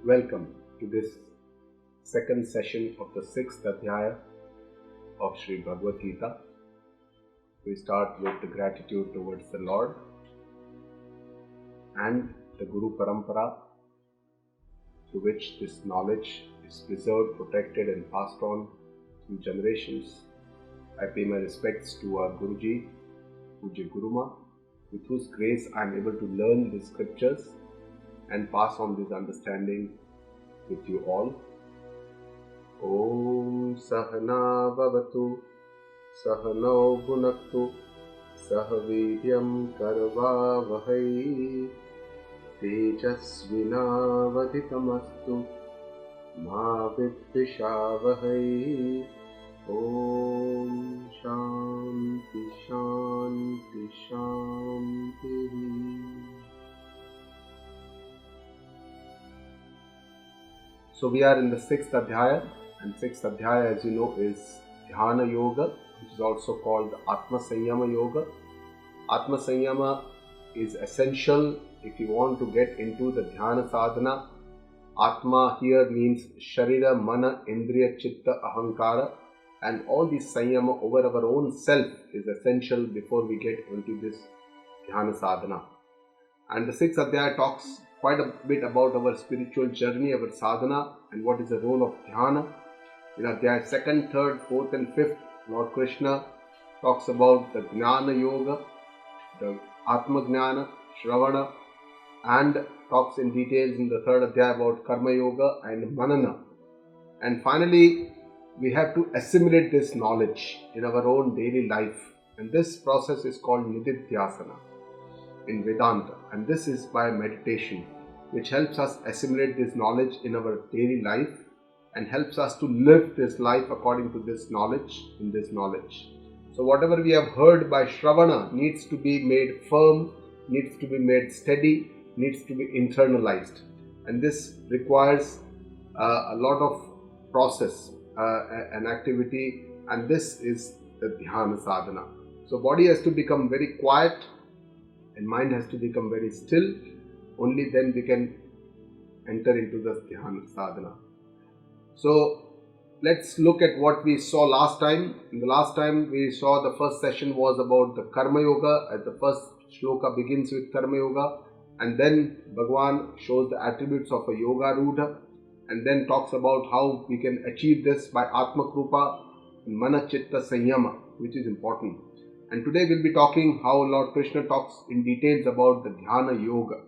Welcome to this second session of the sixth Adhyaya of Sri Bhagavad Gita. We start with the gratitude towards the Lord and the Guru Parampara, through which this knowledge is preserved, protected and passed on through generations. I pay my respects to our Guruji, Pujya Guruma, with whose grace I am able to learn the scriptures and pass on this understanding with you all. Om Sahana Bhavatu Sahano Bhunaktu Sahavidyam Karvavahai Tejasvinavadhitamastu Ma Vidvishavahai. Om Shanti Shanti Shanti. So we are in the sixth Adhyaya, and sixth Adhyaya, as you know, is Dhyana Yoga, which is also called Atma Sanyama Yoga. Atma Sanyama is essential if you want to get into the Dhyana Sadhana. Atma here means Sharira, Mana, Indriya, Chitta, Ahankara, and all this Sanyama over our own self is essential before we get into this Dhyana Sadhana. And the sixth Adhyaya talks quite a bit about our spiritual journey, our sadhana, and what is the role of dhyana. In Adhyaya 2nd, 3rd, 4th and 5th, Lord Krishna talks about the Jnana Yoga, the Atma Jnana, Shravana, and talks in details in the 3rd Adhyaya about Karma Yoga and Manana. And finally, we have to assimilate this knowledge in our own daily life. And this process is called Nididhyasana in Vedanta, and this is by meditation, which helps us assimilate this knowledge in our daily life and helps us to live this life according to this knowledge, in this knowledge. So whatever we have heard by Shravana needs to be made firm, needs to be made steady, needs to be internalized, and this requires a lot of process and activity, and this is the Dhyana Sadhana. So body has to become very quiet and mind has to become very still. Only then we can enter into the Dhyana Sadhana. So let's look at what we saw last time. In the last time we saw the first session was about the Karma Yoga, as the first shloka begins with Karma Yoga, and then Bhagwan shows the attributes of a Yoga Rudha, and then talks about how we can achieve this by Atma Krupa and Mana Chitta Sanyama, which is important. And today we'll be talking how Lord Krishna talks in details about the Dhyana Yoga,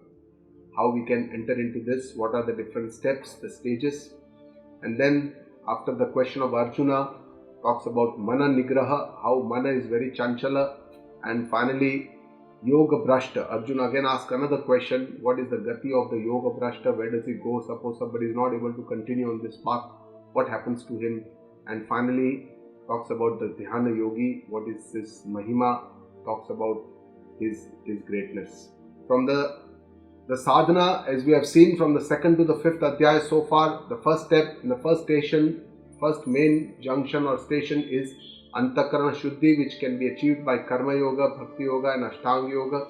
how we can enter into this, what are the different steps, the stages. And then after the question of Arjuna, talks about Mana Nigraha, how Mana is very chanchala. And finally, Yoga Brashta. Arjuna again asks another question, what is the gati of the Yoga Brashta, where does he go? Suppose somebody is not able to continue on this path, what happens to him? And finally, talks about the Dhyana Yogi, what is his Mahima, talks about his greatness. From the sadhana, as we have seen from the 2nd to the 5th Adhyaya so far, the first step, in the first station, first main junction or station is Antakarana Shuddhi, which can be achieved by Karma Yoga, Bhakti Yoga and Ashtanga Yoga.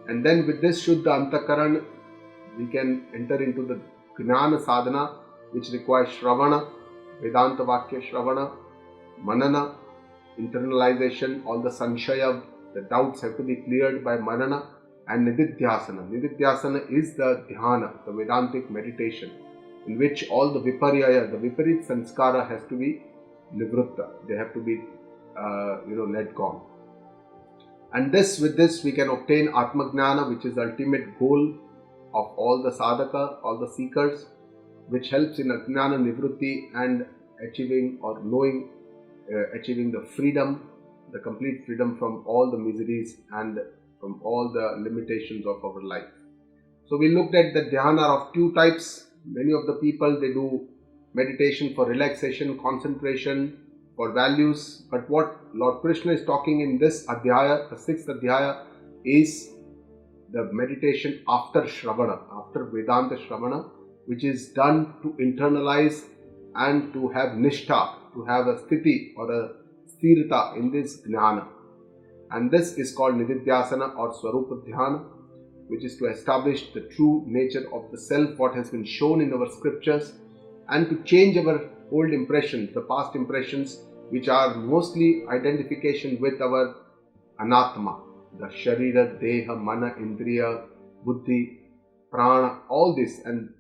And then with this Shuddha Antakaran, we can enter into the Jnana Sadhana, which requires Shravana, Vedanta Vakya Shravana, Manana, internalization, all the Sanshaya, the doubts have to be cleared by Manana, and Nididhyasana. Nididhyasana is the Dhyana, the Vedantic meditation, in which all the Viparyaya, the Viparit Sanskara has to be Nivrutta. They have to be, let go. And with this we can obtain Atma Jnana, which is the ultimate goal of all the sadhaka, all the seekers, which helps in Ajnana Nivrutti and achieving or knowing, achieving the freedom, the complete freedom from all the miseries and from all the limitations of our life. So we looked at the dhyana of two types. Many of the people, they do meditation for relaxation, concentration, for values. But what Lord Krishna is talking in this Adhyaya, the 6th Adhyaya, is the meditation after Shravana, after Vedanta Shravana, which is done to internalize and to have nishtha, to have a sthiti or a sthirata in this jnana. And this is called Nididhyasana or Swarupa Dhyana. which is to establish the true nature of the self, what has been shown in our scriptures, and to change our old impressions, the past impressions, which are mostly identification with our anatma, the sharira, deha, mana, indriya, buddhi, prana, all this. And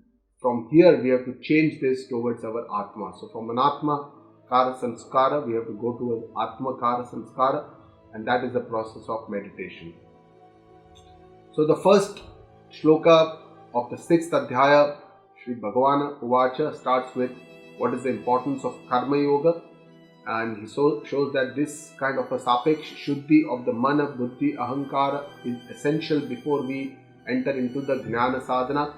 from here we have to change this towards our atma. So from anatma kara sanskara, we have to go towards atma kara sanskara, and that is the process of meditation. So the first shloka of the 6th adhyaya, Sri Bhagavana Uvacha, starts with what is the importance of karma yoga, and he shows that this kind of a sapeksh shuddhi of the mana, buddhi, ahankara is essential before we enter into the jnana sadhana.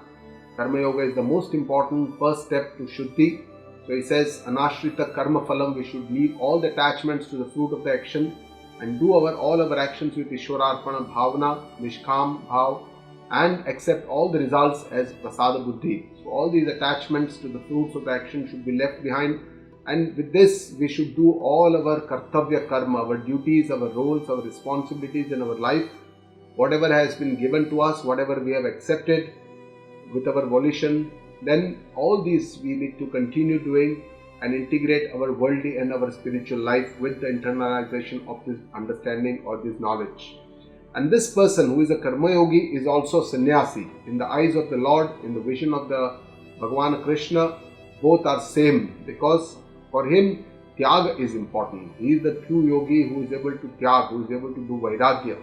Karma yoga is the most important first step to shuddhi. So he says, anashrita karma phalam, we should leave all the attachments to the fruit of the action and do all our actions with Ishwararpana bhavana, nishkam bhav, and accept all the results as prasada buddhi. So all these attachments to the fruits of the action should be left behind, and with this we should do all our kartavya karma, our duties, our roles, our responsibilities in our life, whatever has been given to us, whatever we have accepted with our volition, then all these we need to continue doing and integrate our worldly and our spiritual life with the internalization of this understanding or this knowledge. And this person who is a karma yogi is also sannyasi. In the eyes of the Lord, in the vision of the Bhagavan Krishna, both are same, because for him tyaga is important. He is the true yogi who is able to tyag, who is able to do vairagya.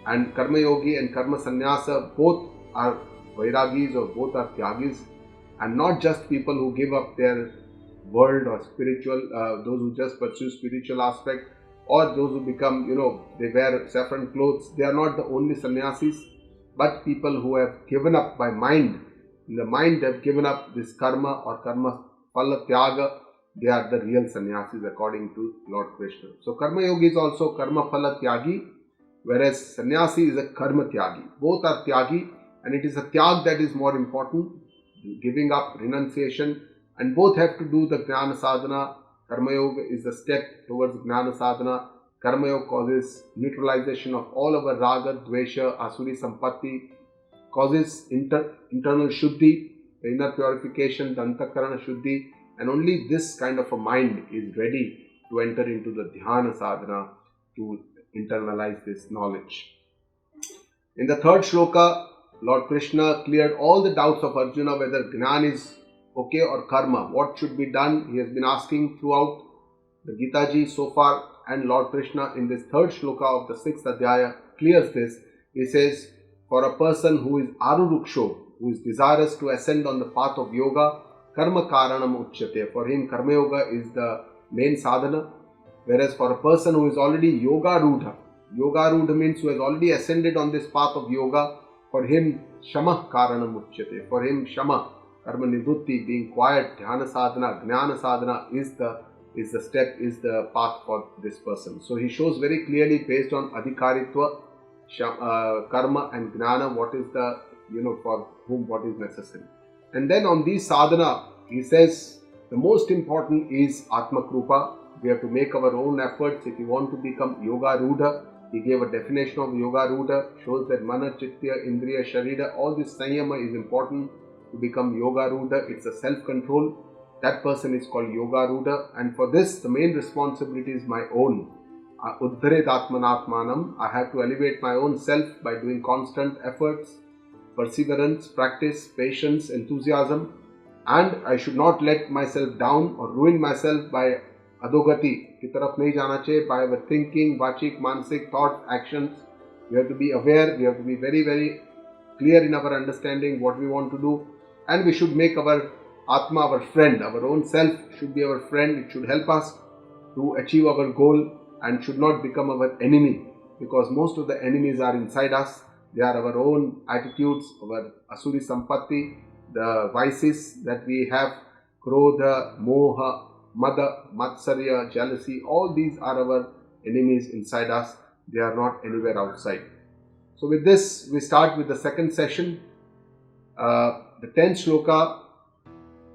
And karma yogi and karma sannyasa both are vairagis or both are tyagis, and not just people who give up their world or spiritual, those who just pursue spiritual aspect, or those who become, they wear saffron clothes. They are not the only sannyasis, but people who have given up by mind. In the mind they have given up this karma or karma phala tyaga. They are the real sannyasis according to Lord Krishna. So karma yogi is also karma phala tyagi, whereas sannyasi is a karma tyagi. Both are tyagi, and it is a tyag that is more important, giving up, renunciation, and both have to do the jnana sadhana. Karma yoga is the step towards jnana sadhana. Karma yoga causes neutralization of all our raga, dvesha, asuri sampatti, causes internal shuddhi, the inner purification, the antakarana shuddhi, and only this kind of a mind is ready to enter into the dhyana sadhana to internalize this knowledge. In the 3rd shloka, Lord Krishna cleared all the doubts of Arjuna whether Jnana is okay or karma. What should be done? He has been asking throughout the Gita Ji so far, and Lord Krishna in this 3rd shloka of the 6th adhyaya clears this. He says, for a person who is aruruksho, who is desirous to ascend on the path of yoga, karma karanam uchyate. For him, karma yoga is the main sadhana. Whereas for a person who is already yoga rudha means who has already ascended on this path of yoga, for him, shama karanam uchyate. For him, shama, karma nivrutti, being quiet, dhyana sadhana, jnana sadhana is the step, is the path for this person. So he shows very clearly based on adhikaritva, karma and jnana, what is the, for whom what is necessary. And then on these sadhana, he says the most important is atma krupa. We have to make our own efforts if you want to become yoga rudha. He gave a definition of yoga rudha, shows that mana, chittya, indriya, sharira, all this sanyama is important to become yoga rudha. It's a self-control. That person is called yoga rudha, and for this the main responsibility is my own. Uddharet atmanatmanam. I have to elevate my own self by doing constant efforts, perseverance, practice, patience, enthusiasm, and I should not let myself down or ruin myself by adogati ki taraf nahi jana chahiye, by our thinking, vachik, mansik, thoughts, actions. We have to be aware, we have to be very, very clear in our understanding what we want to do, and we should make our Atma our friend. Our own self should be our friend. It should help us to achieve our goal and should not become our enemy, because most of the enemies are inside us. They are our own attitudes, our asuri sampatti, the vices that we have, krodha, moha, mada, matsarya, jealousy. All these are our enemies inside us. They are not anywhere outside. So with this, we start with the second session. The 10th shloka,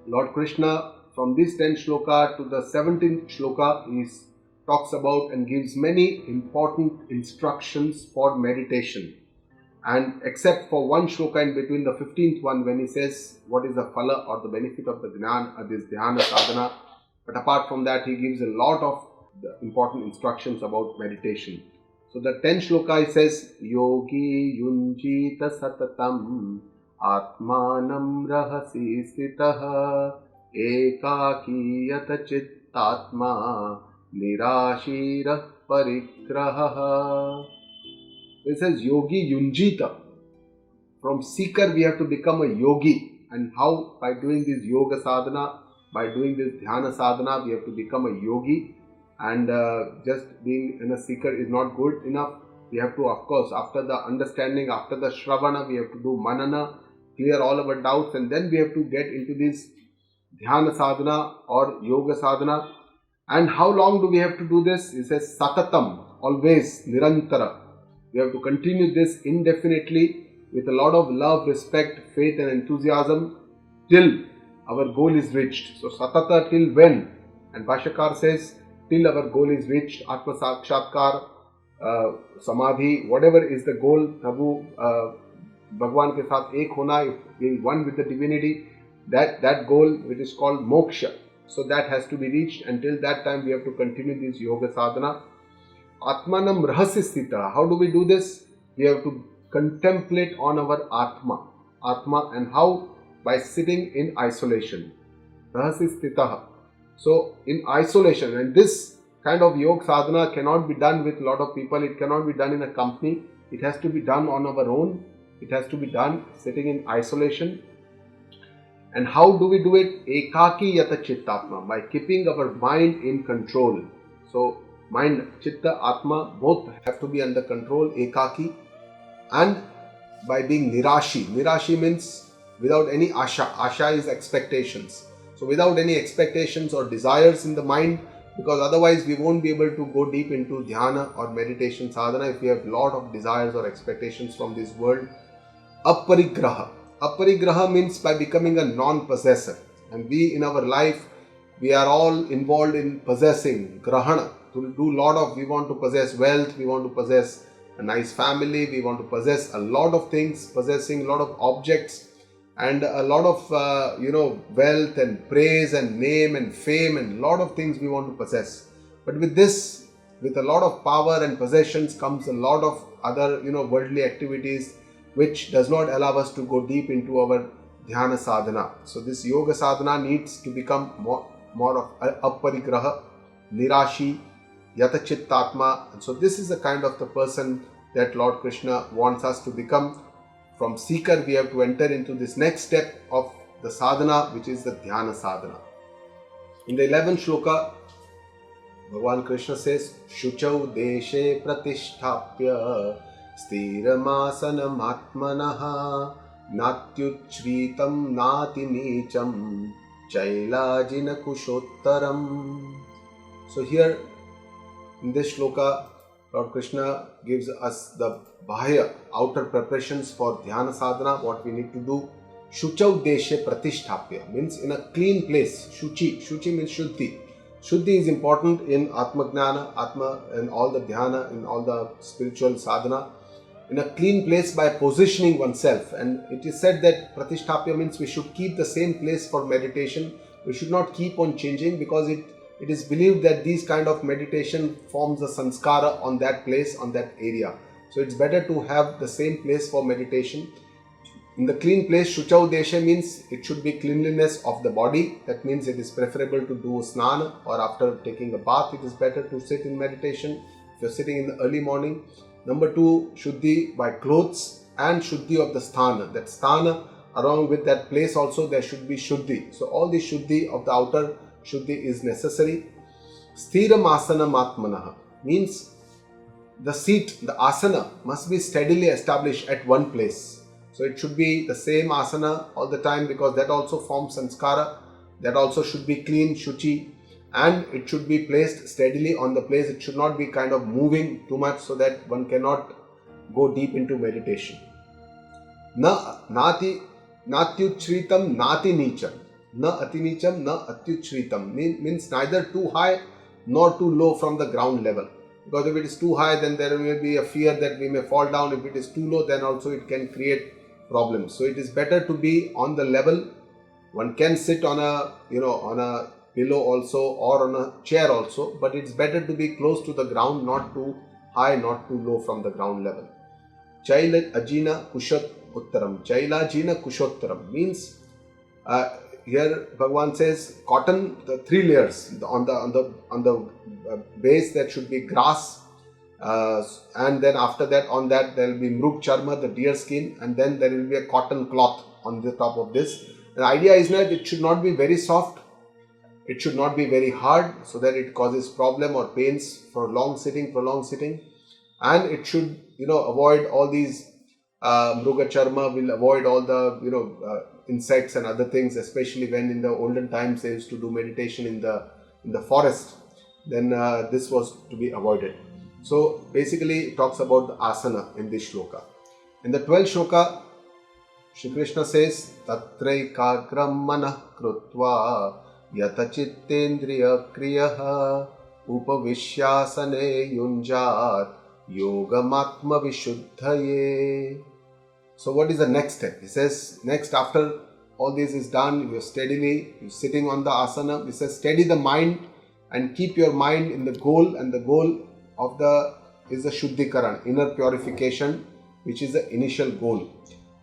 Lord Krishna, from this 10th shloka to the 17th shloka, he talks about and gives many important instructions for meditation. And except for one shloka in between, the 15th one, when he says what is the phala or the benefit of the Gnan, this dhyana sadhana. But apart from that, he gives a lot of the important instructions about meditation. So the 10th shloka, he says, Yogi yunjita satatam atmanam rahasi stitah ekaki yata chittatma nirashirah parigrahah. It says Yogi Yunjita. From seeker we have to become a yogi. And how? By doing this yoga sadhana, by doing this dhyana sadhana, we have to become a yogi. And just being a seeker is not good enough. We have to, of course, after the understanding, after the shravana, we have to do manana, clear all our doubts, and then we have to get into this dhyana sadhana or yoga sadhana. And how long do we have to do this? It says satatam, always, nirantara. We have to continue this indefinitely with a lot of love, respect, faith and enthusiasm till our goal is reached. So satata, till when? And Bhashyakar says, till our goal is reached, Atma Sakshatkar, Samadhi, whatever is the goal, Prabhu, Bhagwan ke saath ek hona, being one with the divinity, that goal which is called moksha. So that has to be reached. Until that time we have to continue this yoga sadhana. Atmanam rahasya. How do we do this? We have to contemplate on our Atma, and how? By sitting in isolation. Rahasya. So in isolation, and this kind of yoga sadhana cannot be done with a lot of people. It cannot be done in a company. It has to be done on our own. It has to be done sitting in isolation. And how do we do it? Ekaki yata chittatma, by keeping our mind in control. So mind, chitta, atma, both have to be under control, ekaki, and by being nirashi. Nirashi means without any asha. Asha is expectations. So without any expectations or desires in the mind, because otherwise we won't be able to go deep into dhyana or meditation sadhana if we have a lot of desires or expectations from this world. Aparigraha. Aparigraha means by becoming a non-possessor. And we in our life, we are all involved in possessing, grahana. To do lot of, we want to possess wealth, we want to possess a nice family, we want to possess a lot of things, possessing a lot of objects and a lot of wealth and praise and name and fame and a lot of things we want to possess. But with this, with a lot of power and possessions comes a lot of other worldly activities which does not allow us to go deep into our dhyana sadhana. So this yoga sadhana needs to become more of aparigraha, nirashi, yata chittatma. And so this is the kind of the person that Lord Krishna wants us to become. From seeker we have to enter into this next step of the sadhana, which is the dhyana sadhana. In the 11th shloka, Bhagavan Krishna says, Shuchau deshe pratisthapya stiramasana matmanaha natyuchritam nati nicham chailajina kushottaram. So here in this shloka, Lord Krishna gives us the bahya, outer preparations for dhyana sadhana, what we need to do. Shuchau deshe pratisthapya means in a clean place. Shuchi means shuddhi. Shuddhi is important in Atma Gnana, Atma, and all the dhyana, in all the spiritual sadhana. In a clean place by positioning oneself. And it is said that pratisthapya means we should keep the same place for meditation. We should not keep on changing, because it is believed that these kind of meditation forms a sanskara on that place, on that area. So it's better to have the same place for meditation. In the clean place, Shuchau Desha means it should be cleanliness of the body. That means it is preferable to do snana, or after taking a bath, it is better to sit in meditation if you're sitting in the early morning. Number 2, Shuddhi by clothes, and Shuddhi of the sthana. That sthana, along with that place also, there should be Shuddhi. So all the Shuddhi of the outer Shuddhi is necessary. Sthiram asana matmanaha means the seat, the asana must be steadily established at one place. So it should be the same asana all the time, because that also forms sanskara. That also should be clean, shuchi, and it should be placed steadily on the place. It should not be kind of moving too much, so that one cannot go deep into meditation. Natyuchritam nati nicham. Na atinicham, na atyuchritam means neither too high nor too low from the ground level. Because if it is too high, then there will be a fear that we may fall down. If it is too low, then also it can create problems. So it is better to be on the level. One can sit on a on a pillow also or on a chair also, but it's better to be close to the ground, not too high, not too low from the ground level. Chaila ajina kushat uttaram. Chaila ajina kushottaram means here Bhagavan says cotton, the 3 layers on the base, that should be grass, and then after that on that there will be mrug charma, the deer skin, and then there will be a cotton cloth on the top of this. The idea is that it should not be very soft, it should not be very hard, so that it causes problem or pains for prolonged sitting, and it should avoid all these mruga charma, will avoid all the insects and other things, especially when in the olden times they used to do meditation in the forest. Then this was to be avoided. So basically it talks about the asana in this shloka. In the 12th shloka, Shri Krishna says, Tatraikagram manah krutva yata chittendriya kriyaha upavishyasane yunjar yogamatma vishuddhaye. So what is the next step? He says, next after all this is done, you're sitting on the asana. He says, steady the mind and keep your mind in the goal, and the goal of is the Shuddhikaran, inner purification, which is the initial goal.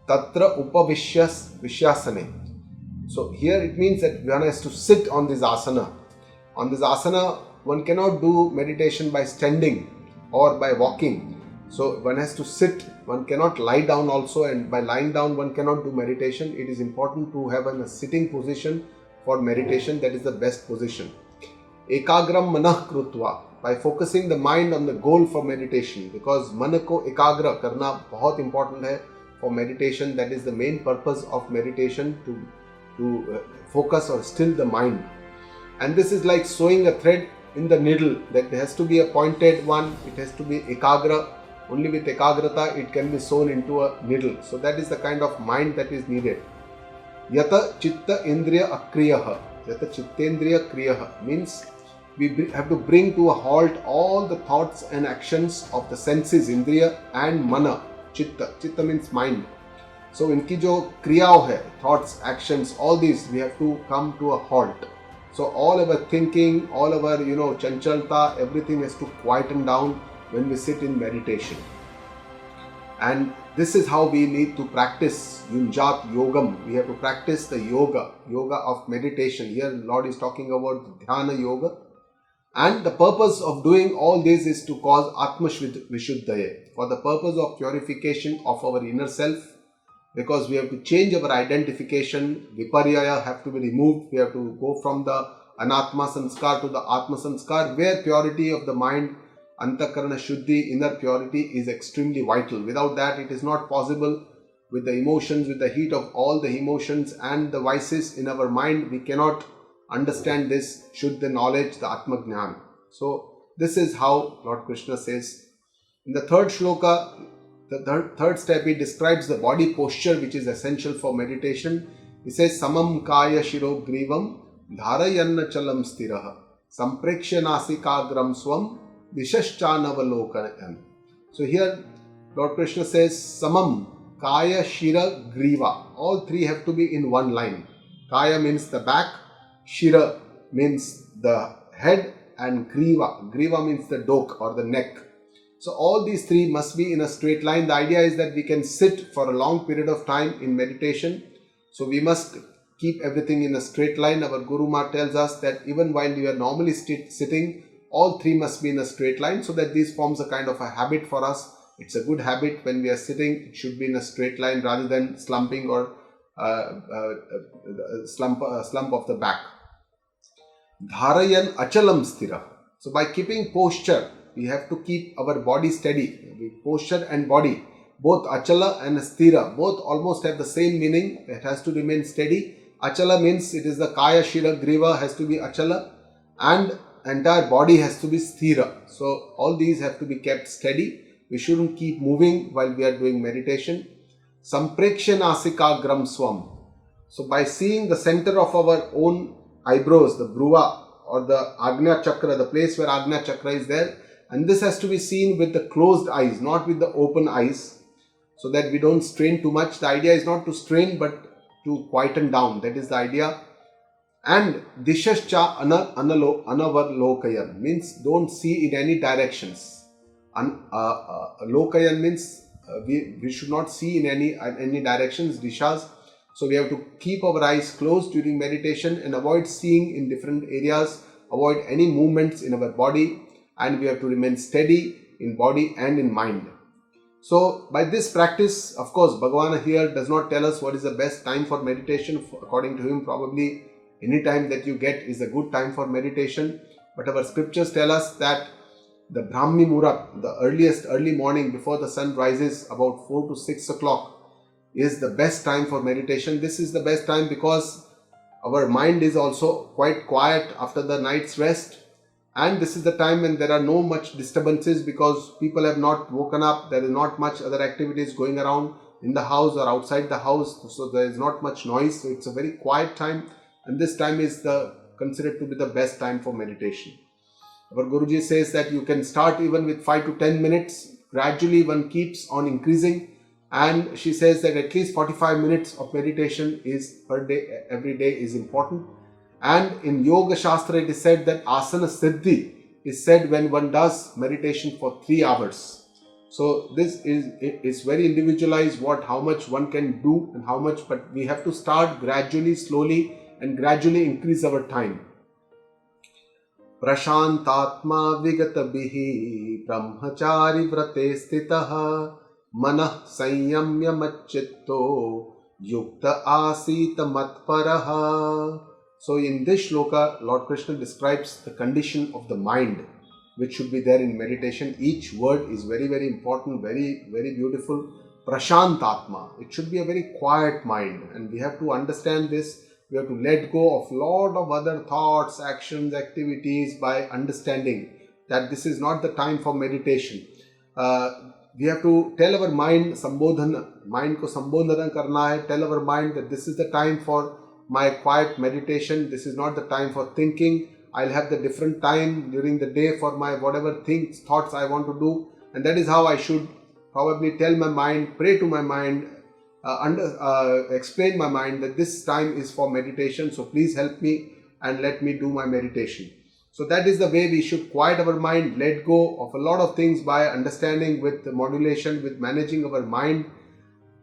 Tatra upavishyasane. So here it means that one has to sit on this asana. On this asana, one cannot do meditation by standing or by walking. So one has to sit, one cannot lie down also, and by lying down one cannot do meditation. It is important to have a sitting position for meditation. That is the best position. Ekagram manah krutva, by focusing the mind on the goal for meditation, because मन को एकाग्र करना बहुत important है for meditation. That is the main purpose of meditation, to focus or still the mind. And this is like sewing a thread in the needle, that has to be a pointed one, it has to be ekagra. Only with ekagrata it can be sewn into a needle. So that is the kind of mind that is needed. Yata chitta indriya akriyaha. Yata chittendriya kriyaha means we have to bring to a halt all the thoughts and actions of the senses, indriya and mana, chitta. Chitta means mind. So inki jo kriyao hai, thoughts, actions, all these we have to come to a halt. So all our thinking, all our chanchalta, everything has to quieten down when we sit in meditation. And this is how we need to practice Yunjat Yogam. We have to practice the yoga of meditation. Here Lord is talking about Dhyana Yoga. And the purpose of doing all this is to cause Atma Vishuddhaya, for the purpose of purification of our inner self, because we have to change our identification. Viparyaya have to be removed. We have to go from the Anatma Sanskar to the Atma Sanskar, where purity of the mind, Antakarana Shuddhi, inner purity is extremely vital. Without that, it is not possible. With the emotions, with the heat of all the emotions and the vices in our mind, we cannot understand this Shuddha knowledge, the Atma Jnana. So this is how Lord Krishna says. In the 3rd shloka, the third step, he describes the body posture which is essential for meditation. He says, Samam kaya shiro grivam dharayanna chalam stiraha sampreksha nasikagram swam Dishashchanavalokanam. So here Lord Krishna says Samam, Kaya, Shira, Griva. All three have to be in one line. Kaya means the back, Shira means the head, and Griva. Griva means the dok or the neck. So all these three must be in a straight line. The idea is that we can sit for a long period of time in meditation. So we must keep everything in a straight line. Our Guru Maharaj tells us that even while we are normally sitting, all three must be in a straight line, so that this forms a kind of a habit for us. It's a good habit. When we are sitting, it should be in a straight line rather than slumping or slump of the back. Dharayan achalam stira. So by keeping posture, we have to keep our body steady. Posture and body, both achala and stira, both almost have the same meaning. It has to remain steady. Achala means it is the kaya, shira, griva has to be achala, and entire body has to be sthira. So all these have to be kept steady. We shouldn't keep moving while we are doing meditation. Samprekshanasika gram swam. So by seeing the center of our own eyebrows, the bruva or the Agnya Chakra, the place where Agnya Chakra is there, And this has to be seen with the closed eyes, not with the open eyes, so that we don't strain too much. The idea is not to strain but to quieten down. That is the idea. And dishascha anavarlokayan means don't see in any directions. Lokayan means we should not see in any directions, dishas. So we have to keep our eyes closed during meditation and avoid seeing in different areas, avoid any movements in our body, and we have to remain steady in body and in mind. So by this practice, of course, Bhagavan here does not tell us what is the best time for meditation. According to him, probably any time that you get is a good time for meditation. But our scriptures tell us that the Brahmi Muhurat, the early morning before the sun rises, about 4 to 6 o'clock, is the best time for meditation. This is the best time because our mind is also quite quiet after the night's rest. And this is the time when there are no much disturbances because people have not woken up. There is not much other activities going around in the house or outside the house. So there is not much noise. So it's a very quiet time. And this time is considered to be the best time for meditation. Our Guruji says that you can start even with 5 to 10 minutes. Gradually one keeps on increasing. And she says that at least 45 minutes of meditation is per day, every day is important. And in Yoga Shastra it is said that Asana Siddhi is said when one does meditation for 3 hours. So this is very individualized how much one can do and how much, but we have to start gradually, slowly and gradually increase our time. Prashantatma vigatabihi brahmachari vrate stitaha manah sanyamya machitto yukta asita matparaha. So in this shloka, Lord Krishna describes the condition of the mind which should be there in meditation. Each word is very, very important, very, very beautiful. Prashantatma. It should be a very quiet mind, and we have to understand this. We have to let go of a lot of other thoughts, actions, activities by understanding that this is not the time for meditation. We have to tell our mind, mind ko sambodhana karna hai, tell our mind that this is the time for my quiet meditation. This is not the time for thinking. I'll have the different time during the day for my whatever thoughts I want to do. And that is how I should probably tell my mind, pray to my mind, explain my mind that this time is for meditation. So please help me and let me do my meditation. So that is the way we should quiet our mind, let go of a lot of things by understanding with modulation, with managing our mind.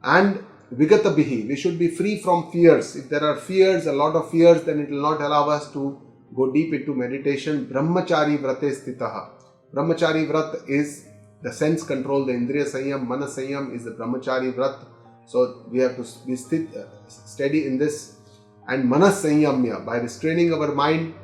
And Vigatabihi, we should be free from fears. If there are fears, a lot of fears, then it will not allow us to go deep into meditation. Brahmachari vrate stitaha. Brahmachari vrat is the sense control, the Indriya Sanyam, Mana Sanyam is the Brahmachari vrat. So we have to be steady in this. And Manas Sanyamya, by restraining our mind,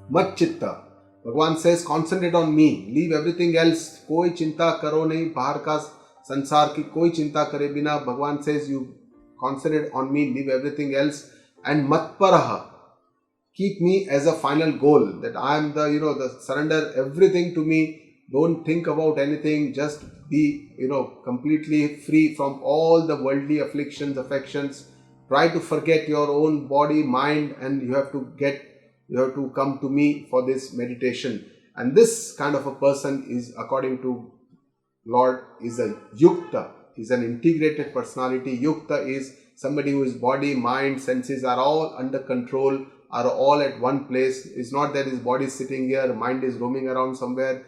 Mat Chitta. Bhagavan says, concentrate on me, leave everything else. Koi chinta karo nahi, bahar ka sansar ki koi chinta kare bina. Bhagavan says, you concentrate on me, leave everything else. And matparaha, keep me as a final goal, that I am the surrender everything to me. Don't think about anything, just be, completely free from all the worldly afflictions, affections. Try to forget your own body, mind, and you have to come to me for this meditation. And this kind of a person is, according to Lord, is a yukta, is an integrated personality. Yukta is somebody whose body, mind, senses are all under control, are all at one place. It's not that his body is sitting here, mind is roaming around somewhere,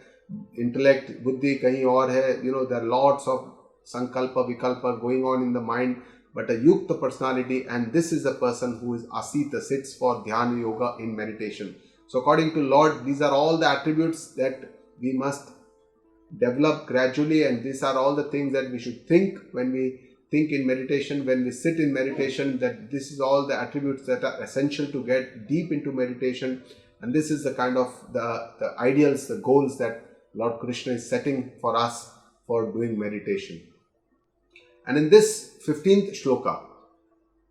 intellect, buddhi kahin aur hai. There are lots of sankalpa, vikalpa going on in the mind, but a yukta personality, and this is a person who is asita, sits for dhyana yoga in meditation. So according to Lord, these are all the attributes that we must develop gradually, and these are all the things that we should think when we think in meditation, when we sit in meditation, that this is all the attributes that are essential to get deep into meditation. And this is the kind of the ideals, the goals that Lord Krishna is setting for us for doing meditation. And in this 15th shloka,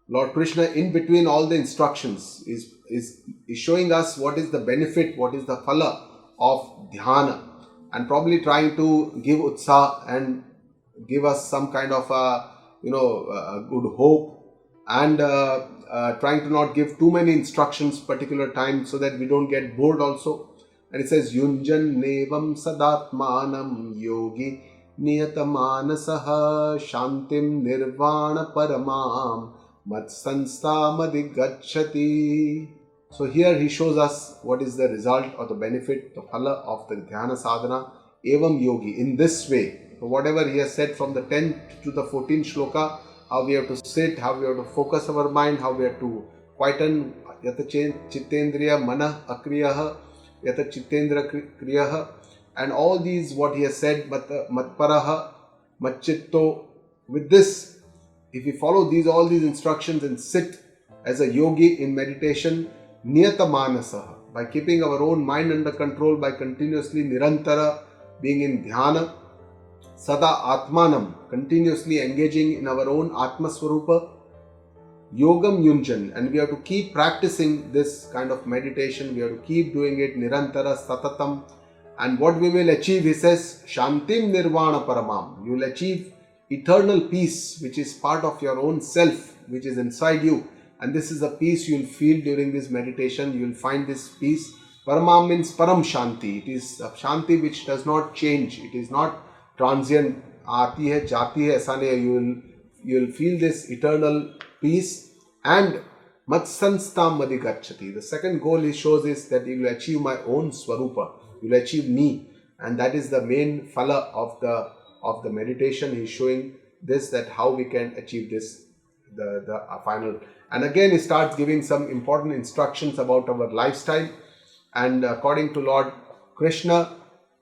Lord Krishna, in between all the instructions, is showing us what is the benefit, what is the phala of dhyana, and probably trying to give utsaha and give us some kind of a good hope, and trying to not give too many instructions particular time so that we don't get bored also. And it says, Yunjan nevam sadatmanam yogi niyatamaanasaha shantim nirvana paramam matsanstamadhigacchati. So here he shows us what is the result or the benefit, the phala of the dhyana sadhana, evam yogi, in this way. So whatever he has said from the 10th to the 14th shloka, how we have to sit, how we have to focus our mind, how we have to quieten yata chittendriya mana akriyaha, yata chittendra kriyaha, and all these what he has said, matparaha, matchitto. With this, if we follow all these instructions and sit as a yogi in meditation, niyata manasaha, by keeping our own mind under control, by continuously nirantara being in dhyana, sada atmanam, continuously engaging in our own atma swarupa, yogam yunjan, and we have to keep practicing this kind of meditation, we have to keep doing it, nirantara satatam, and what we will achieve, he says, shantim nirvana paramam, you will achieve eternal peace, which is part of your own self, which is inside you, and this is a peace you will feel during this meditation. You will find this peace. Paramam means param shanti, it is a shanti which does not change, it is not transient, aati hai jati hai, aisa nahi. You will feel this eternal peace. And matsanstam madhigacchati, the second goal he shows is that you will achieve my own swarupa, you will achieve me, and that is the main phala of the meditation. He is showing this, that how we can achieve this, the final. And again he starts giving some important instructions about our lifestyle, and according to Lord Krishna,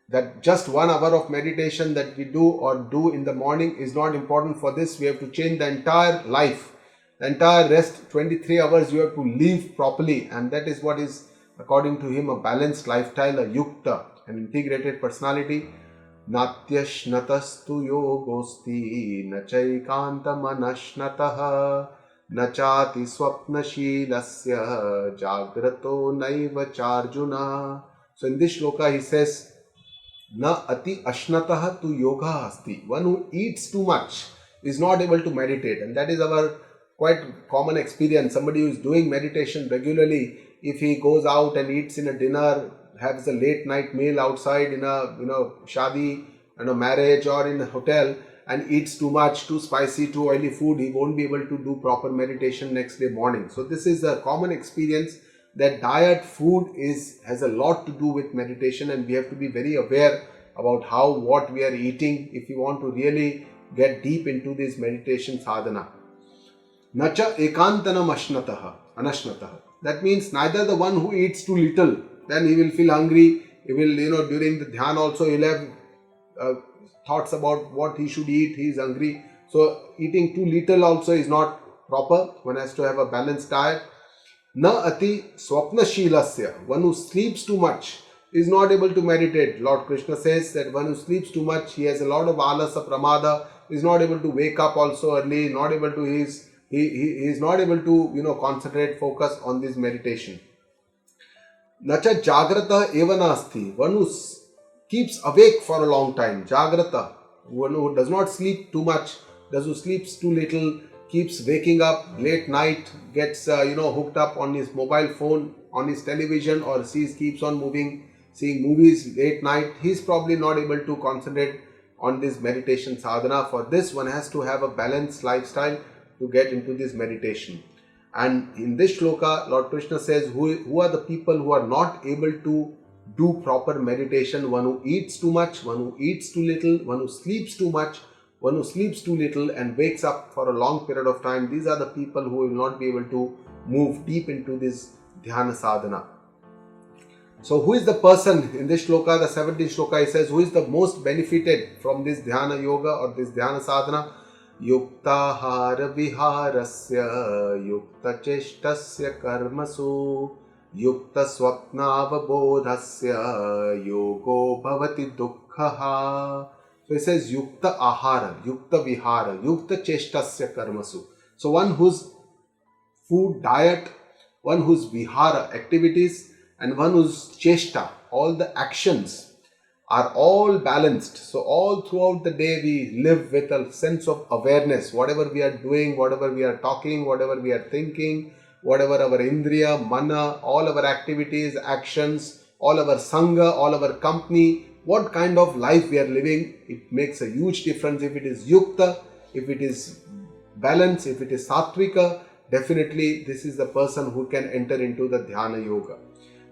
that just 1 hour of meditation that we do in the morning is not important. For this we have to change the entire life, the entire rest 23 hours you have to live properly, and that is what is according to him a balanced lifestyle, a yukta, an integrated personality. Natyashnatastu yogosti nachaikantamanashnataha nachati swapnashilasya jagrato naiva charjuna. So in this shloka he says, Na ati ashnataha tu yoga asti. One who eats too much is not able to meditate, and that is our quite common experience. Somebody who is doing meditation regularly, if he goes out and eats in a dinner, has a late night meal outside in a shadi, marriage or in a hotel, and eats too much, too spicy, too oily food, he won't be able to do proper meditation next day morning. So this is a common experience, that diet, food has a lot to do with meditation, and we have to be very aware about what we are eating if we want to really get deep into this meditation sadhana. Nacha ekantanam anashnataha. That means neither the one who eats too little, then he will feel hungry. He will, during the dhyan also he will have thoughts about what he should eat. He is hungry. So eating too little also is not proper. One has to have a balanced diet. Na ati swapnashilasya. One who sleeps too much is not able to meditate. Lord Krishna says that one who sleeps too much, he has a lot of alasa pramada, is not able to wake up also early, not able to, he is not able to, concentrate, focus on this meditation. Nacha jagrata eva nasti. One who keeps awake for a long time. Jagrata. One who does not sleep too much, who sleeps too little, keeps waking up late night, gets hooked up on his mobile phone, on his television, or keeps on seeing movies late night. He's probably not able to concentrate on this meditation sadhana. For this, one has to have a balanced lifestyle to get into this meditation. And in this shloka, Lord Krishna says, who are the people who are not able to do proper meditation? One who eats too much, one who eats too little, one who sleeps too much, one who sleeps too little and wakes up for a long period of time. These are the people who will not be able to move deep into this dhyana sadhana. So who is the person in this shloka, the 17th shloka, he says, who is the most benefited from this dhyana yoga or this dhyana sadhana? Yukta hara viharasya, yukta cheshtasya karmasu, yukta swapnavabodhasya, yogo bhavati dukkhaha. So he says yukta ahara, yukta vihara, yukta cheshtasya karmasu. So one whose food diet, one whose vihara activities, and one whose cheshta, all the actions are all balanced. So all throughout the day we live with a sense of awareness. Whatever we are doing, whatever we are talking, whatever we are thinking, whatever our indriya, mana, all our activities, actions, all our sangha, all our company, what kind of life we are living. It makes a huge difference. If it is yukta, if it is balance, if it is sattvika, definitely this is the person who can enter into the dhyana yoga.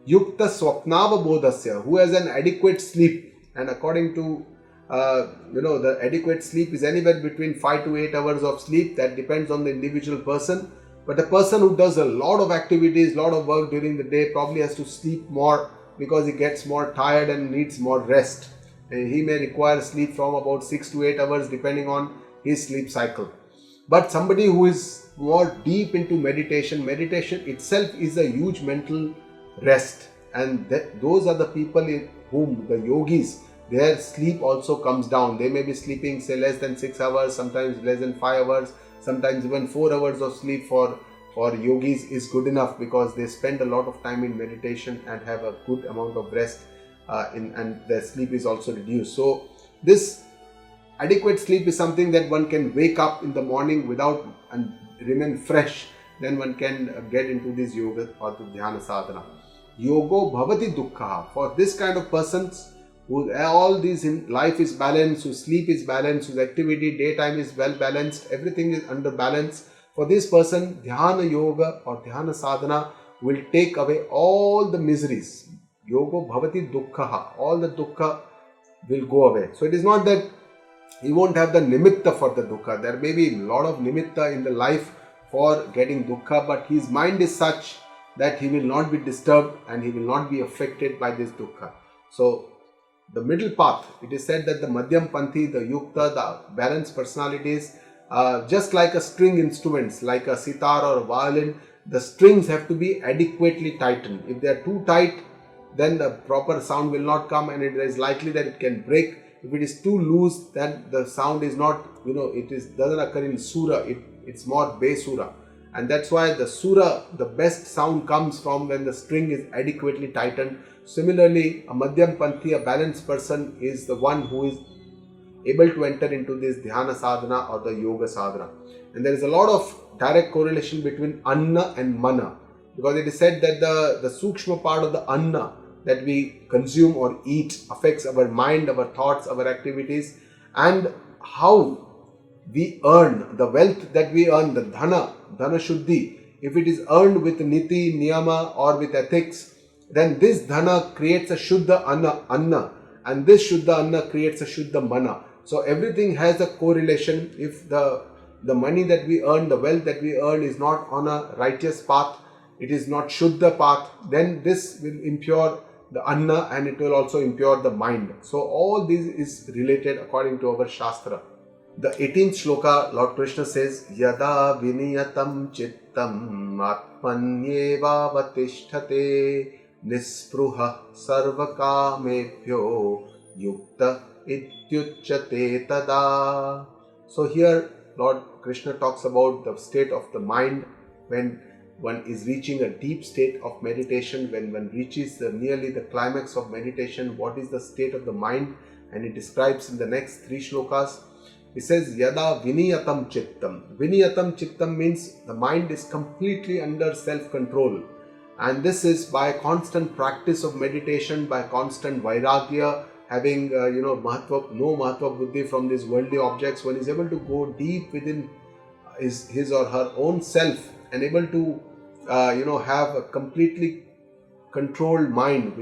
Yukta swapnava bodhasya, who has an adequate sleep, and according to the adequate sleep is anywhere between 5 to 8 hours of sleep. That depends on the individual person. But a person who does a lot of activities, lot of work during the day, probably has to sleep more because he gets more tired and needs more rest. He may require sleep from about 6 to 8 hours depending on his sleep cycle. But somebody who is more deep into meditation itself is a huge mental rest, and those are the people in whom the yogis, their sleep also comes down. They may be sleeping say less than 6 hours, sometimes less than 5 hours, sometimes even 4 hours of sleep for yogis is good enough, because they spend a lot of time in meditation and have a good amount of rest and their sleep is also reduced. So this adequate sleep is something that one can wake up in the morning without and remain fresh. Then one can get into this yoga or the dhyana sadhana. Yogo bhavati dukkha. For this kind of persons who all these in life is balanced, whose sleep is balanced, whose activity daytime is well balanced, everything is under balance. For this person, dhyana yoga or dhyana sadhana will take away all the miseries. Yogo bhavati dukkha. All the dukkha will go away. So it is not that he won't have the nimitta for the dukkha. There may be a lot of nimitta in the life for getting dukkha, but his mind is such that he will not be disturbed and he will not be affected by this dukkha. So the middle path, it is said that the madhyam panthi, the yukta, the balanced personalities, just like a string instruments, like a sitar or a violin, the strings have to be adequately tightened. If they are too tight, then the proper sound will not come, and it is likely that it can break. If it is too loose, then the sound is not, doesn't occur in sura, it's more besura. And that's why the sura, the best sound comes from when the string is adequately tightened. Similarly, a madhyam panthi, a balanced person, is the one who is able to enter into this dhyana sadhana or the yoga sadhana. And there is a lot of direct correlation between anna and mana, because it is said that the sukshma part of the anna that we consume or eat affects our mind, our thoughts, our activities, and how we earn the wealth that we earn, the dhana shuddhi. If it is earned with niti, niyama or with ethics, then this dhana creates a shuddha anna, and this shuddha anna creates a shuddha mana. So everything has a correlation. If the money that we earn, the wealth that we earn is not on a righteous path, it is not shuddha path, then this will impure the anna and it will also impure the mind. So all this is related according to our Shastra. The 18th shloka, Lord Krishna says, Yada viniyatam chittam atmanyeva vatisthate nispruha sarvakamebhyo yukta ityuchyate tada. So here Lord Krishna talks about the state of the mind when one is reaching a deep state of meditation, when one reaches nearly the climax of meditation. What is the state of the mind? And it describes in the next 3 shlokas. It says, Yada viniyatam chittam. Viniyatam chittam means the mind is completely under self-control. And this is by constant practice of meditation, by constant vairagya, having no mahatva buddhi from these worldly objects. One is able to go deep within his or her own self and able to have a completely controlled mind,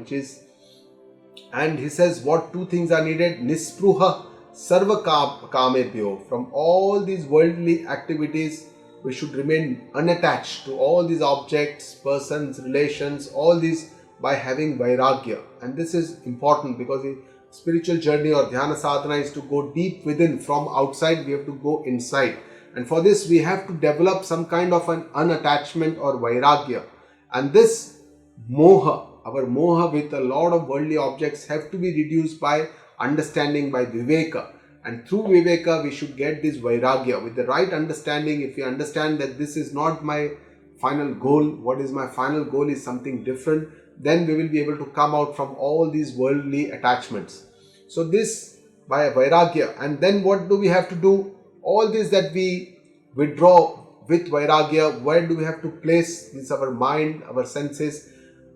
and he says what 2 things are needed. Nispruha sarva kamebhyo. From all these worldly activities, we should remain unattached to all these objects, persons, relations, all these, by having vairagya. And this is important because the spiritual journey or dhyana sadhana is to go deep within. From outside, we have to go inside. And for this, we have to develop some kind of an unattachment or vairagya. And this moha, our moha with a lot of worldly objects, have to be reduced by understanding, by viveka. And through viveka, we should get this vairagya. With the right understanding, if we understand that this is not my final goal, what is my final goal is something different, then we will be able to come out from all these worldly attachments. So this by a vairagya. And then what do we have to do? All this that we withdraw with vairagya, where do we have to place this? Our mind, our senses.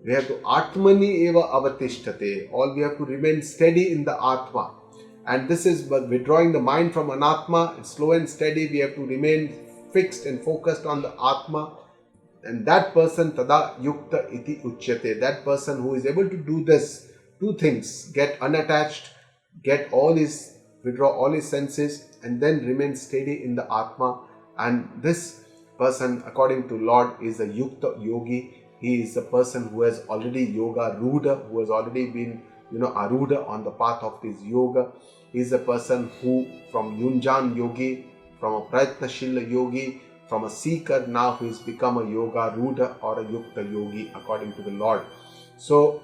We have to Atmani eva avatishtate. All we have to remain steady in the Atma. And this is withdrawing the mind from Anatma. It's slow and steady. We have to remain fixed and focused on the Atma. And that person, tada yukta iti uchyate. That person who is able to do this, two things: get unattached, withdraw all his senses, and then remain steady in the Atma. And this person, according to Lord, is a yukta yogi. He is a person who has already yoga ruda, who has already been aruda on the path of this yoga. He is a person who, from Yunjan yogi, from a Prayatnashila yogi, from a seeker, now who has become a yoga ruda or a yukta yogi according to the Lord. So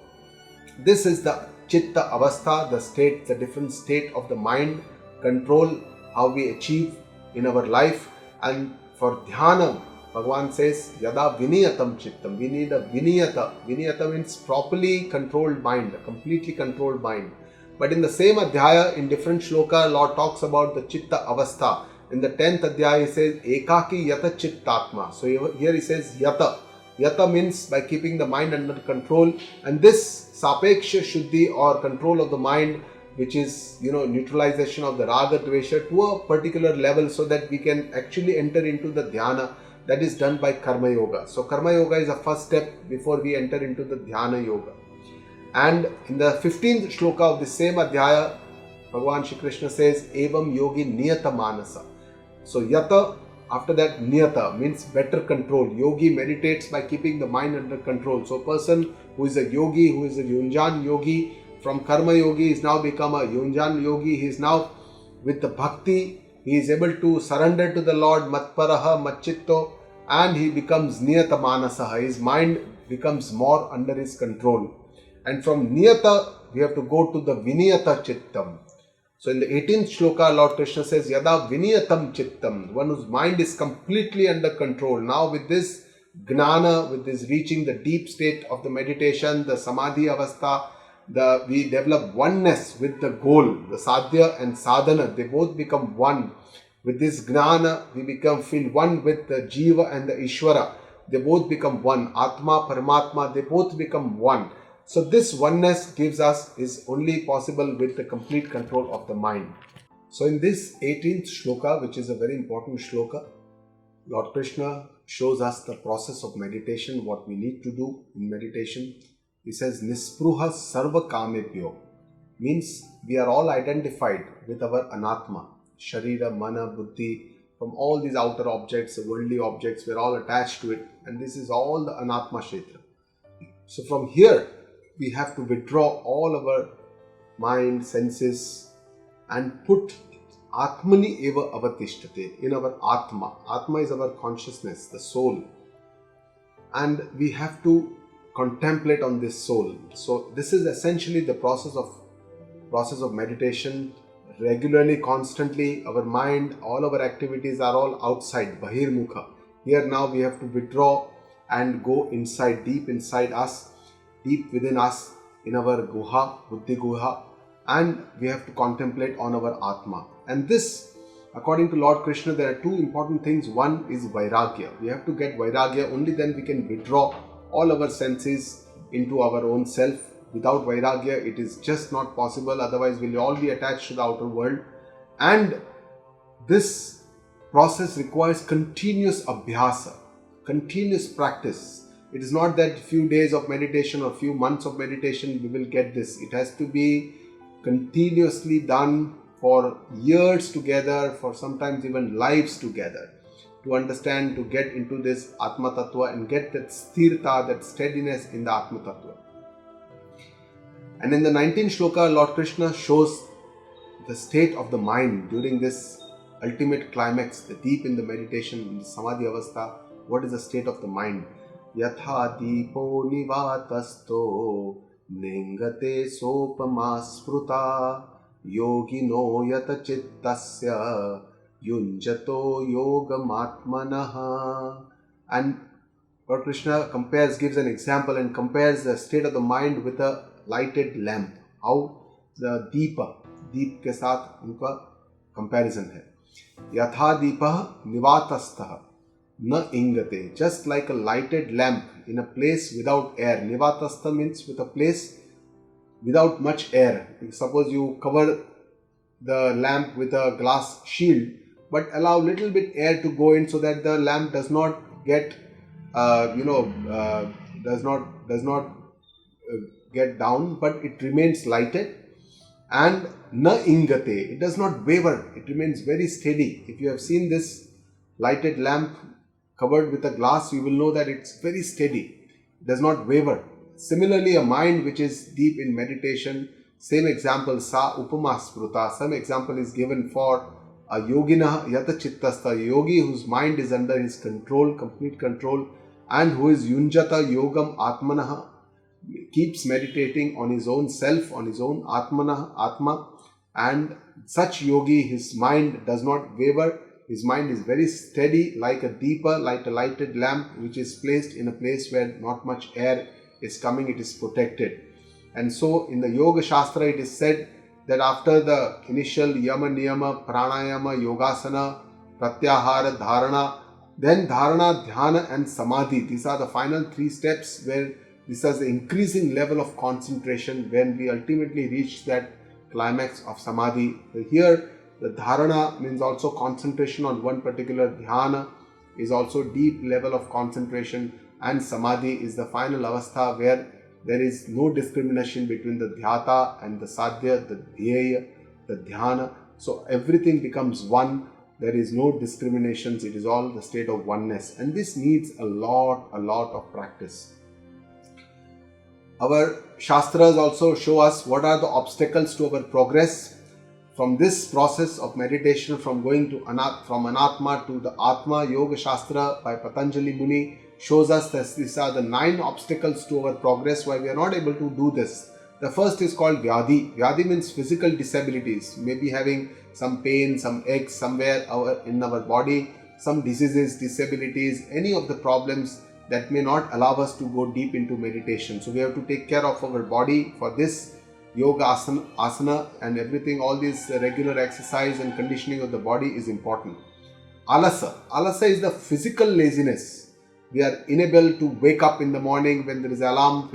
this is the chitta avastha, the state, the different state of the mind, control, how we achieve in our life. And for dhyana, Bhagavan says, yada viniyatam chittam. We need a viniyata. Viniyata means properly controlled mind, a completely controlled mind. But in the same adhyaya, in different shloka, Lord talks about the chitta avastha. In the 10th adhyaya, he says, ekaki yata chittatma. So here he says yata. Yata means by keeping the mind under control. And this sapeksha shuddhi or control of the mind, which is, neutralization of the raga dvesha to a particular level so that we can actually enter into the dhyana. That is done by Karma Yoga. So Karma Yoga is a first step before we enter into the Dhyana Yoga. And in the 15th shloka of the same Adhyaya, Bhagavan Shri Krishna says, Evam Yogi Niyata Manasa. So Yata, after that Niyata means better control. Yogi meditates by keeping the mind under control. So a person who is a yogi, who is a Yunjan yogi, from Karma Yogi is now become a Yunjan yogi. He is now with the Bhakti. He is able to surrender to the Lord, Matparaha, Machitto, and he becomes Niyata Manasaha. His mind becomes more under his control. And from Niyata, we have to go to the Viniyata Chittam. So in the 18th shloka, Lord Krishna says, Yada Viniyatam Chittam, one whose mind is completely under control. Now with this Gnana, with this reaching the deep state of the meditation, the Samadhi Avastha, we develop oneness with the goal, the Sadhya and Sadhana, they both become one. With this Gnana, we feel one with the Jiva and the Ishvara. They both become one. Atma, Paramatma, they both become one. So this oneness is only possible with the complete control of the mind. So in this 18th shloka, which is a very important shloka, Lord Krishna shows us the process of meditation, what we need to do in meditation. He says, Nispruha Sarva Kamebhyo, means we are all identified with our Anatma. Sharira, Mana, Buddhi, from all these outer objects, the worldly objects, we're all attached to it. And this is all the Anatma Kshetra. So from here, we have to withdraw all our mind, senses, and put Atmani eva avatishtate in our Atma. Atma is our consciousness, the soul. And we have to contemplate on this soul. So this is essentially the process of meditation. Regularly, constantly, our mind, all our activities are all outside, Bahirmukha. Here now we have to withdraw and go inside, deep inside us, deep within us, in our Guha, Buddhi Guha, and we have to contemplate on our Atma. And this, according to Lord Krishna, there are two important things. One is Vairagya. We have to get Vairagya, only then we can withdraw all our senses into our own self. Without Vairagya, it is just not possible. Otherwise, we'll all be attached to the outer world. And this process requires continuous abhyasa, continuous practice. It is not that few days of meditation or few months of meditation we will get this. It has to be continuously done for years together, for sometimes even lives together, to understand, to get into this Atma Tattva and get that sthirta, that steadiness in the Atma Tattva. And in the 19th shloka, Lord Krishna shows the state of the mind during this ultimate climax, the deep in the meditation, in the Samadhi Avastha. What is the state of the mind? Yatha dipo nivatasto ningate sopama spruta yogino yata chittasya yunjato yogamatmanaha. And Lord Krishna gives an example and compares the state of the mind with a lighted lamp. How the deep के साथ उनका comparison है. यथा दीपः निवातस्थः न इंगते. Just like a lighted lamp in a place without air. Nivatastha means with a place without much air. Suppose you cover the lamp with a glass shield, but allow little bit air to go in so that the lamp does not get does not get down, but it remains lighted. And na ingate, it does not waver, it remains very steady. If you have seen this lighted lamp covered with a glass, you will know that it's very steady, it does not waver. Similarly, a mind which is deep in meditation, same example, sa upama spruta, some example is given for a yogina yata chittasta, a yogi whose mind is under his control, complete control, and who is yunjata yogam atmanaha, keeps meditating on his own self, on his own atma, and such yogi, his mind does not waver, his mind is very steady, like a deepa, like a lighted lamp which is placed in a place where not much air is coming, it is protected. And so in the Yoga Shastra it is said that after the initial yama, niyama, pranayama, yogasana, pratyahara, dharana, then dharana, dhyana and samadhi, these are the final 3 steps where this is the increasing level of concentration when we ultimately reach that climax of samadhi. Here the dharana means also concentration on one particular dhyana, is also deep level of concentration, and samadhi is the final avastha where there is no discrimination between the dhyata and the sadhya, the dhyeya, the dhyana. So everything becomes one. There is no discriminations. It is all the state of oneness. And this needs a lot of practice. Our Shastras also show us what are the obstacles to our progress. From this process of meditation, from going to from Anatma to the Atma, Yoga Shastra by Patanjali Muni shows us that these are the 9 obstacles to our progress, why we are not able to do this. The first is called Vyadhi. Vyadhi means physical disabilities, maybe having some pain, some aches somewhere in our body, some diseases, disabilities, any of the problems that may not allow us to go deep into meditation. So we have to take care of our body. For this, yoga, asana and everything, all this regular exercise and conditioning of the body is important. Alasa. Alasa is the physical laziness. We are unable to wake up in the morning when there is alarm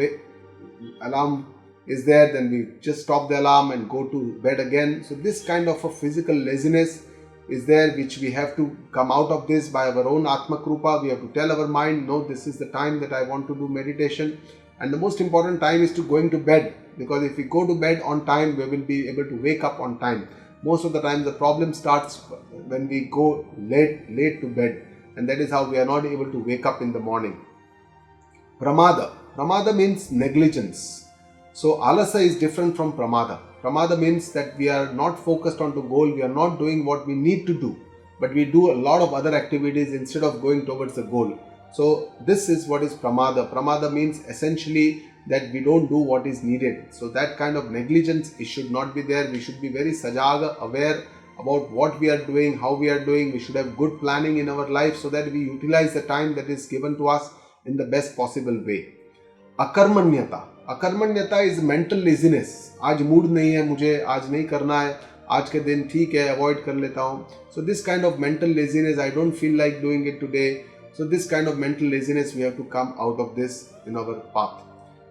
is there, then we just stop the alarm and go to bed again. So this kind of a physical laziness is there, which we have to come out of this by our own Atma Krupa. We have to tell our mind, no, this is the time that I want to do meditation. And the most important time is to going to bed, because if we go to bed on time, we will be able to wake up on time. Most of the time the problem starts when we go late to bed, and that is how we are not able to wake up in the morning. Pramada. Pramada means negligence. So alasa is different from pramada. Pramada means that we are not focused on the goal, we are not doing what we need to do, but we do a lot of other activities instead of going towards the goal. So this is what is pramada. Pramada means essentially that we don't do what is needed. So that kind of negligence, it should not be there. We should be very sajaga, aware about what we are doing, how we are doing. We should have good planning in our life so that we utilize the time that is given to us in the best possible way. Akarmanyata. Akarmanyata is mental laziness. आज mood नहीं है मुझे, आज नहीं करना है, आज के दिन ठीक है, अवॉइड कर लेता हूँ. So this kind of mental laziness, I don't feel like doing it today. So this kind of mental laziness, we have to come out of this in our path.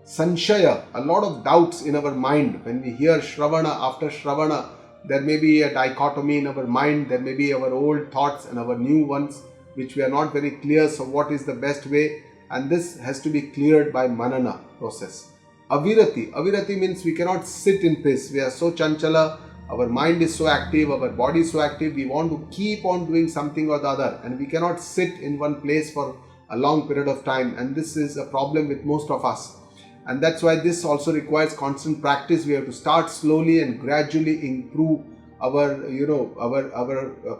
Sanshaya, a lot of doubts in our mind. When we hear Shravana after Shravana, there may be a dichotomy in our mind. There may be our old thoughts and our new ones, which we are not very clear. So what is the best way? And this has to be cleared by manana process. Avirati. Avirati means we cannot sit in peace. We are so chanchala. Our mind is so active. Our body is so active. We want to keep on doing something or the other. And we cannot sit in one place for a long period of time. And this is a problem with most of us. And that's why this also requires constant practice. We have to start slowly and gradually improve our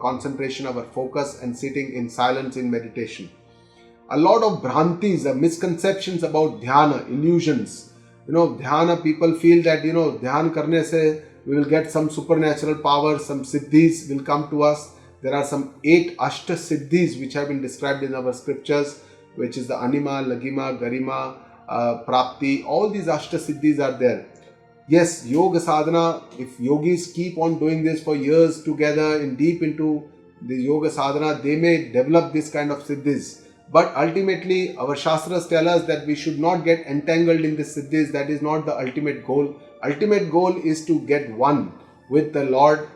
concentration, our focus, and sitting in silence in meditation. A lot of bhrantis, misconceptions about dhyana, illusions. Dhyana, people feel that, dhyan karne se we will get some supernatural power, some siddhis will come to us. There are some 8 ashta siddhis which have been described in our scriptures, which is the anima, lagima, garima, prapti. All these ashta siddhis are there. Yes, yoga sadhana, if yogis keep on doing this for years together in deep into the yoga sadhana, they may develop this kind of siddhis. But ultimately, our Shastras tell us that we should not get entangled in the Siddhis. That is not the ultimate goal. Ultimate goal is to get one with the Lord,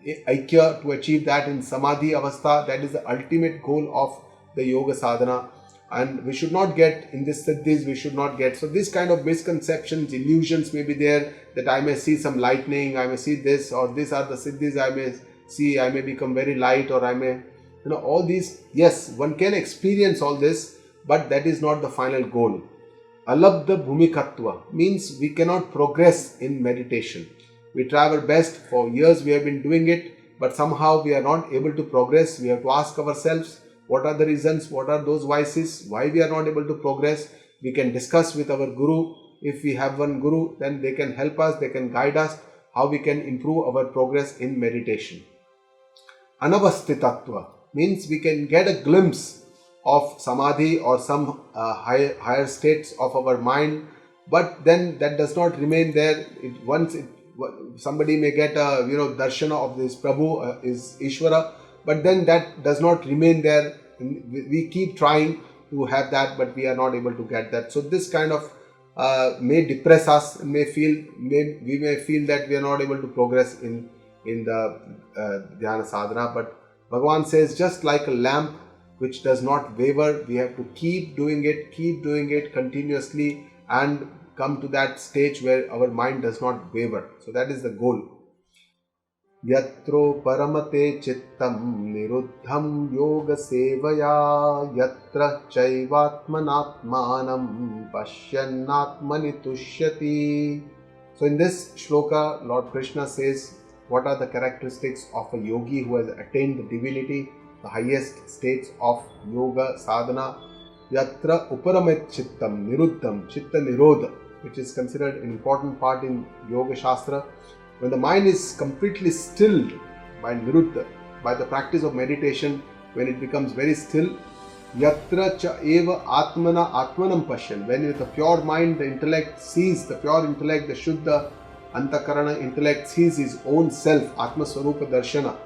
Aikya, to achieve that in Samadhi Avastha. That is the ultimate goal of the Yoga Sadhana. And we should not get in this Siddhis, we should not get. So this kind of misconceptions, illusions may be there, that I may see some lightning, I may see this, or these are the Siddhis I may see, I may become very light, or I may, all these. Yes, one can experience all this, but that is not the final goal. Alabdha bhumikatva means we cannot progress in meditation. We try our best, for years we have been doing it, but somehow we are not able to progress. We have to ask ourselves, what are the reasons? What are those vices? Why we are not able to progress? We can discuss with our Guru. If we have one Guru, then they can help us, they can guide us, how we can improve our progress in meditation. Anavastitatva means we can get a glimpse of Samadhi or some higher states of our mind, but then that does not remain there. Somebody may get a darshana of this Prabhu, is Ishvara, but then that does not remain there. We keep trying to have that, but we are not able to get that. So this kind of may depress us. We may feel that we are not able to progress in the dhyana sadhana. But Bhagavan says, just like a lamp which does not waver, we have to keep doing it continuously, and come to that stage where our mind does not waver. So that is the goal. Yatro paramate chittam niruddham yoga sevaya yatra chaivatmanatmanam pashyannatmani tushyati. So in this shloka, Lord Krishna says, what are the characteristics of a yogi who has attained the divinity, the highest states of yoga sadhana. Yatra uparamet chittam niruddham, chitta nirodha, which is considered an important part in Yoga Shastra. When the mind is completely stilled by niruddha, by the practice of meditation, when it becomes very still, yatra cha eva atmana atmanam pashyan, when with a pure mind the intellect sees, the pure intellect, the shuddha antakarana intellect sees his own self, atma swarupa darshana,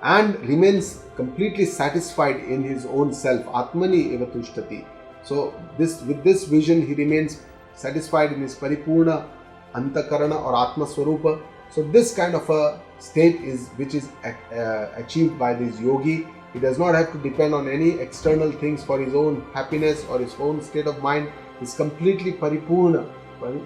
and remains completely satisfied in his own self, atmani eva tushtati. So with this vision he remains satisfied in his paripurna antakarana or atma swarupa. So this kind of a state which is achieved by this yogi. He does not have to depend on any external things for his own happiness or his own state of mind. He is completely paripurna,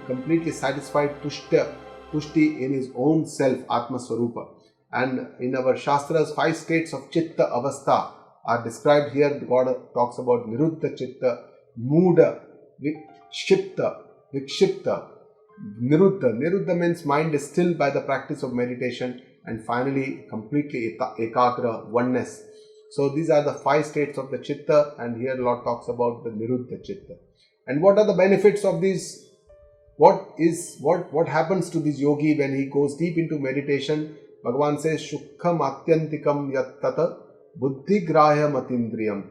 completely satisfied, tushti in his own self, atma swarupa. And in our Shastras, 5 states of chitta avastha are described here. God talks about niruddha chitta, muda, vikshipta, niruddha. Niruddha means mind is still by the practice of meditation, and finally completely ekagra, oneness. So these are the 5 states of the chitta, and here Lord talks about the niruddha chitta. And what are the benefits of these? What happens to this yogi when he goes deep into meditation? Bhagavan says, Shukham atyantikam yattata buddhi grahya matindriyam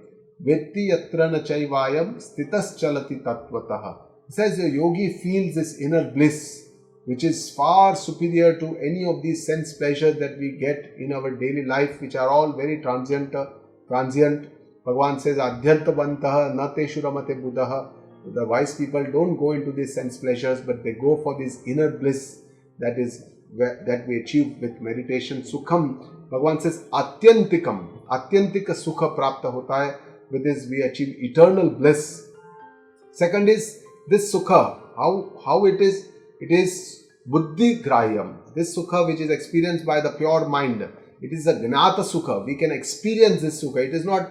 vetti yatra na chaivayam stitas chalati tattvataha. He says the yogi feels this inner bliss, which is far superior to any of these sense pleasures that we get in our daily life, which are all very transient. Bhagavan says, Adhyarthavantaha na teshu ramate buddhaha. The wise people don't go into these sense pleasures, but they go for this inner bliss that we achieve with meditation. Sukham, Bhagavan says, Atyantikam. Atyantika sukha prapta hota hai. With this we achieve eternal bliss. Second is this sukha. How it is? It is buddhi grahyam. This sukha which is experienced by the pure mind. It is a gnata sukha. We can experience this sukha. It is not,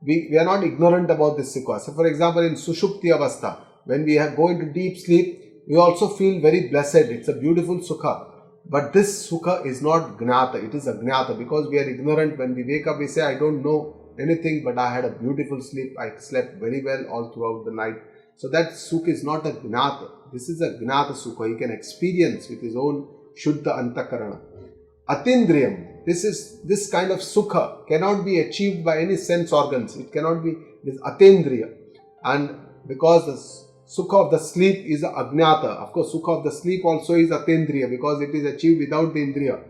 we are not ignorant about this sukha. So for example, in sushupti avastha, when we go into deep sleep, we also feel very blessed. It's a beautiful sukha. But this sukha is not gnata. It is agnata, because we are ignorant. When we wake up, we say, I don't know anything, but I had a beautiful sleep. I slept very well all throughout the night. So that sukha is not a gnata. This is a gnata sukha. He can experience with his own shuddha antakarana. Atindriyam. This kind of sukha cannot be achieved by any sense organs. It cannot be. It is atindriya. And because the sukha of the sleep is agnata. Of course, sukha of the sleep also is atindriya, because it is achieved without the indriya.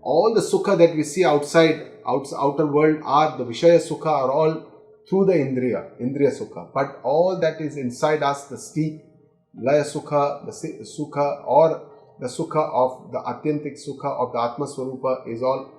All the sukha that we see outside, outer world, are the Vishaya sukha, are all through the Indriya Sukha. But all that is inside us, the sleep, Laya Sukha, the Sukha, or the Sukha of the Atyantik Sukha of the Atma Swarupa is all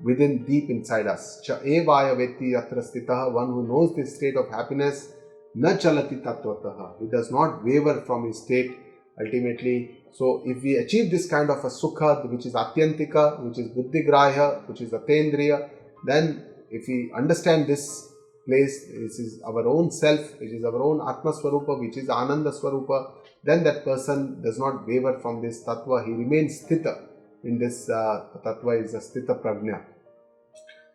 within, deep inside us. Cha evaya veti yatra stitaha, one who knows this state of happiness, na chalati tattvataha, he does not waver from his state ultimately. So if we achieve this kind of a Sukha, which is Atyantika, which is Buddhigrahya, which is Atendriya, then if we understand this place, this is our own self, which is our own Atma Swarupa, which is Ananda Swarupa, then that person does not waver from this Tattva, he remains Sthita in this Tattva, is a Sthita Prajna.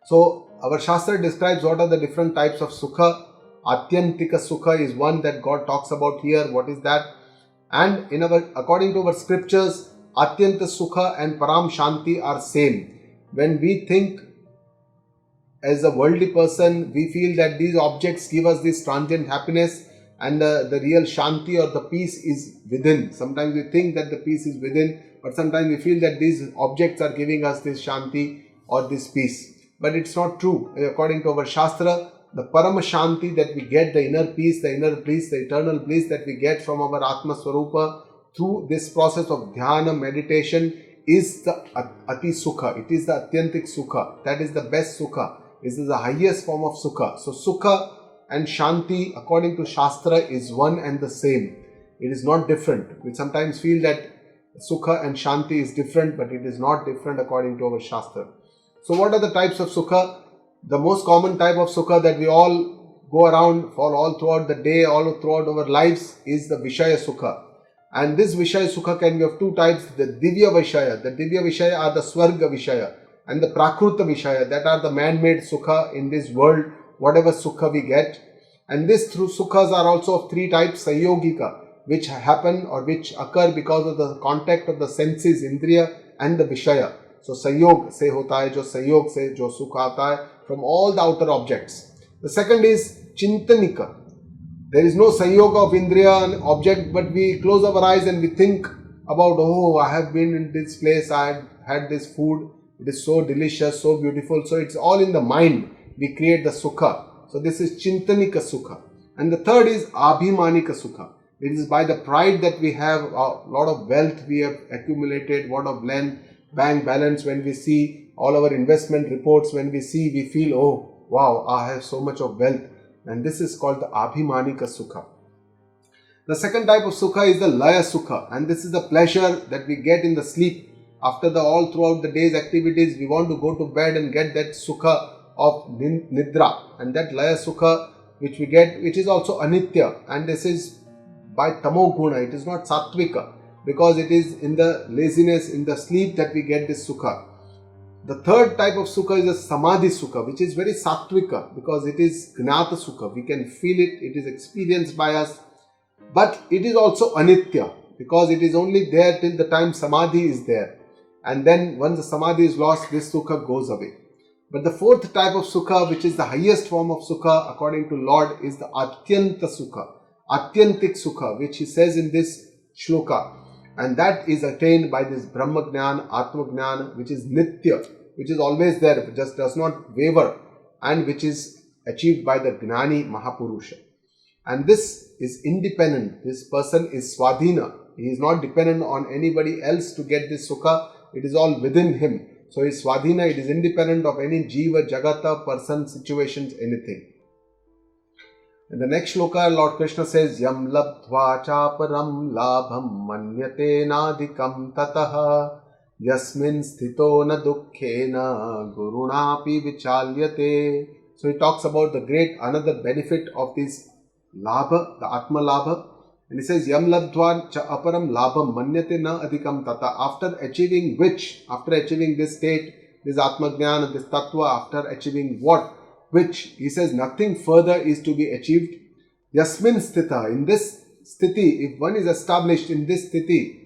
So our Shastra describes what are the different types of Sukha. Atyantika Sukha is one that God talks about here. What is that? And in our, according to our scriptures, Atyanta Sukha and Param Shanti are same. When we think as a worldly person, we feel that these objects give us this transient happiness, and the real Shanti or the peace is within. Sometimes we think that the peace is within, but sometimes we feel that these objects are giving us this Shanti or this peace. But it's not true. According to our Shastra, the Parama Shanti that we get, the inner peace, the inner bliss, the eternal bliss that we get from our Atma Swarupa through this process of dhyana, meditation, is the Ati Sukha. It is the Atyantik Sukha. That is the best Sukha. This is the highest form of Sukha. So Sukha and Shanti, according to Shastra, is one and the same. It is not different. We sometimes feel that Sukha and Shanti is different, but it is not different according to our Shastra. So what are the types of Sukha? The most common type of Sukha that we all go around for all throughout the day, all throughout our lives, is the Vishaya Sukha. And this Vishaya Sukha can be of two types, the Divya Vishaya. The Divya Vishaya are the Swarga Vishaya, and the Prakruta Vishaya, that are the man-made Sukha in this world, whatever Sukha we get. And these through Sukhas are also of three types, Sayogika, which happen or which occur because of the contact of the senses, Indriya and the Vishaya. So Sayog se hota hai, jo Sayog se jo Sukha aata hai, from all the outer objects. The second is Chintanika. There is no Sayoga of Indriya and object, but we close our eyes and we think about, oh, I have been in this place, I had this food, it is so delicious, so beautiful. So it's all in the mind. We create the Sukha. So this is Chintanika Sukha. And the third is Abhimanika Sukha. It is by the pride that we have, a lot of wealth we have accumulated, lot of bank balance. When we see all our investment reports, when we see, we feel, oh, wow, I have so much of wealth. And this is called the Abhimanika Sukha. The second type of Sukha is the Laya Sukha. And this is the pleasure that we get in the sleep. After all throughout the day's activities, we want to go to bed and get that Sukha of Nidra. And that Laya Sukha which we get, which is also Anitya. And this is by Tamo Guna. It is not Sattvika, because it is in the laziness, in the sleep that we get this Sukha. The third type of Sukha is the Samadhi Sukha, which is very Sattvika, because it is Gnata Sukha. We can feel it, it is experienced by us. But it is also Anitya, because it is only there till the time Samadhi is there. And then once the Samadhi is lost, this Sukha goes away. But the fourth type of Sukha, which is the highest form of Sukha according to Lord, is the Atyanta Sukha, Atyantik Sukha, which he says in this shloka. And that is attained by this Brahma Jnana, Atma Jnana, which is Nitya, which is always there, it just does not waver, and which is achieved by the Gnani Mahapurusha. And this is independent. This person is Swadhina. He is not dependent on anybody else to get this Sukha. It is all within him. So he is Swadhina. It is independent of any Jiva, Jagata, person, situations, anything. In the next shloka, Lord Krishna says, Yam labdhva chaparam labham manyate nadikam tataha yasmin sthito na dukkhena gurunapi vichalyate. So he talks about the great another benefit of this labha, the Atma labha. And he says, Yam labdhva chaparam labham manyate na adhikam tata. After achieving which, after achieving this state, this Atma Jnana, this Tattva, after achieving what? Which he says nothing further is to be achieved. Yasmin sthita, in this sthiti, if one is established in this sthiti,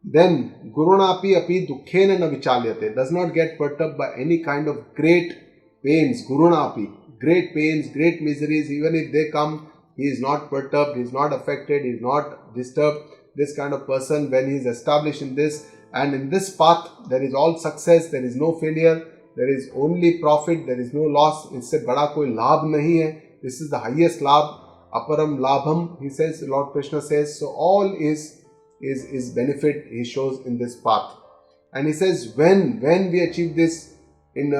then gurunapi api dukkhena na vichalyate, does not get perturbed by any kind of great pains. Gurunapi, great pains, great miseries, even if they come, he is not perturbed, he is not affected, he is not disturbed. This kind of person, when he is established in this, and in this path, there is all success, there is no failure, there is only profit, there is no loss. इससे बड़ा कोई लाभ नहीं है. This is the highest labh, aparam labham, he says, Lord Krishna says. So all is benefit he shows in this path. And he says, when we achieve this, in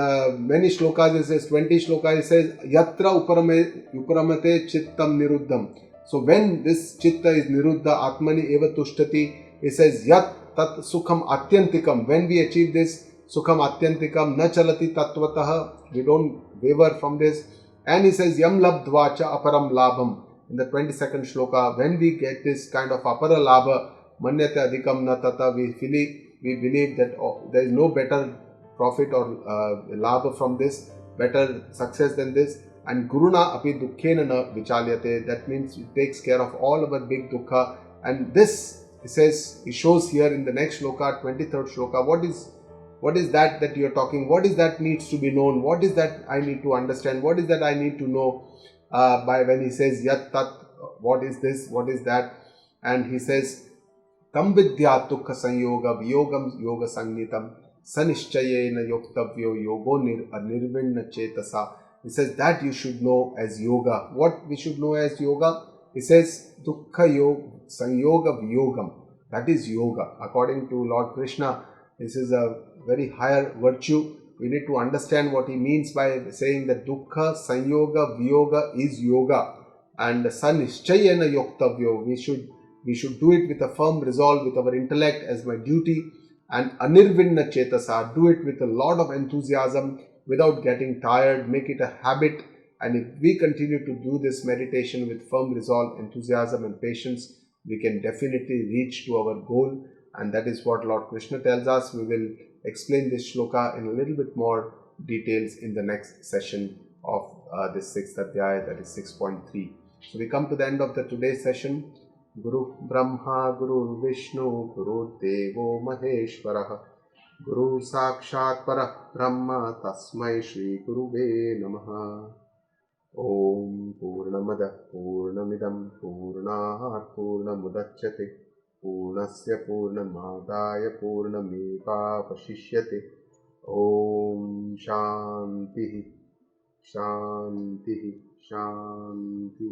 many shlokas, it says, 20 shlokas, it says, yatra uparamate chittam niruddham. So when this chitta is niruddha, atmani eva tushtati, it says, yat tat sukham atyantikam. When we achieve this, sukham atyantikam, na chalati tattvataha, we don't waver from this. And he says, yam labdvacha aparam labham. In the 22nd shloka, when we get this kind of apara labha, manyate adhikam na tata, we believe that there is no better profit or labha from this, better success than this. And guruna api dukkhena na vichalyate, that means it takes care of all our big dukkha. And this, it says, it shows here in the next shloka, 23rd shloka, what is that you are talking? What is that needs to be known? What is that I need to understand? What is that I need to know? By when he says yat tat, what is this? What is that? And he says, tam vidyat dukkha sanyoga viyogam yoga sangitam sanishchayena yoktavyo yogo nirvinna chetasa. He says that you should know as yoga. What we should know as yoga? He says dukkha yoga sanyoga viyogam. That is yoga. According to Lord Krishna, this is a very higher virtue. We need to understand what he means by saying that dukkha sanyoga viyoga is yoga, and sanishchayena yoktavyo, we should do it with a firm resolve, with our intellect as my duty, and anirvinna chetasa, do it with a lot of enthusiasm without getting tired, make it a habit. And if we continue to do this meditation with firm resolve, enthusiasm and patience, we can definitely reach to our goal. And that is what Lord Krishna tells us. We will explain this shloka in a little bit more details in the next session of this 6th adhyaya, that is 6.3. So we come to the end of the today's session. Guru Brahma, Guru Vishnu, Guru Devo Maheshwarah, Guru Sakshat Parah Brahma, Tasmai Shri Guruve Namaha. Om Purnamada Purnamidam Purnat Purnamudachyate Purnasya Purnamadaya Purnameva Vashishyate. Om Shanti Shanti Shanti.